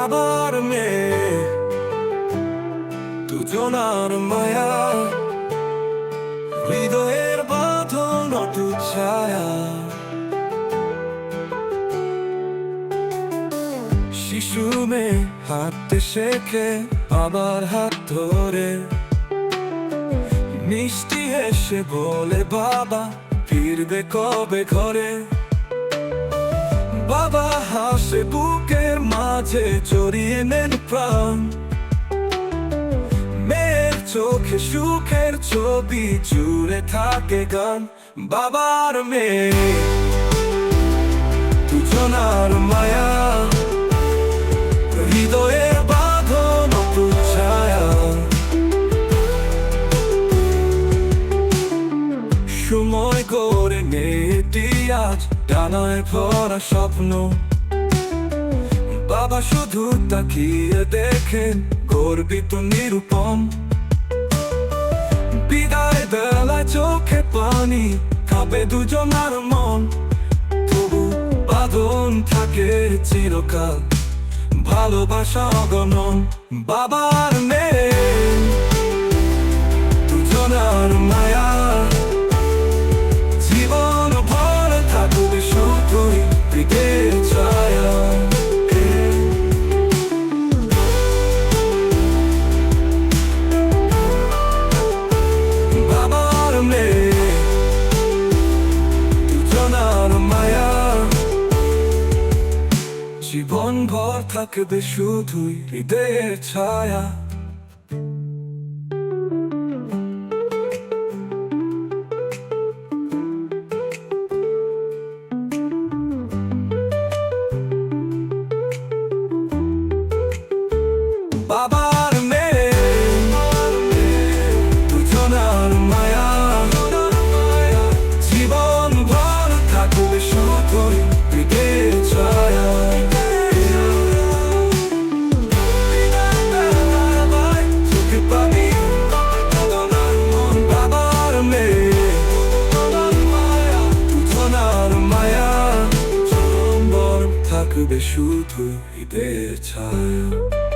বাবার মেয়ে দুজনার মায়া, হৃদয়ের বাঁধন অটুট ছায়া। শিশু মেয়ে হাঁটতে শেখে আবার হাত ধরে, মিষ্টি এসে বলে বাবা ফিরবে কবে ঘরে। বাবা হাসে বুকের মাঝে জড়িয়ে নেন প্রাণ, মেয়ের চোখে সুখের ছবি জুড়ে থাকে গান। বাবার মেয়ে দুজনার মায়া, হৃদয়ের বাঁধন অটুট ছায়া। সময় করে মেয়েটি আজ ডানায় ভরা স্বপ্ন, বাবা শুধু তাকিয়ে দেখেন গর্বিত নিরুপম। বিদায় বেলায় চোখে পানি, কাঁপে দুজনার মন, তবু বাঁধন থাকে চিরকাল, ভালোবাসা অগণন। বাবার মেয়ে দুজনার মায়া, জীবন ভর থাকবে শুধুই হৃদয়ের ছায়া। বাবার মেয়ে দুজনার মায়া, জীবন ভর থাকবে শুধুই হৃদয়ের ছায়া। বাবার মেয়ে দুজনার মায়া, জীবন ভর থাকবে শুধুই হৃদয়ের ছায়া। বাবার মেয়ে দুজনার মায়া, জীবন ভর থাকবে শুধুই হৃদয়ের ছায়া।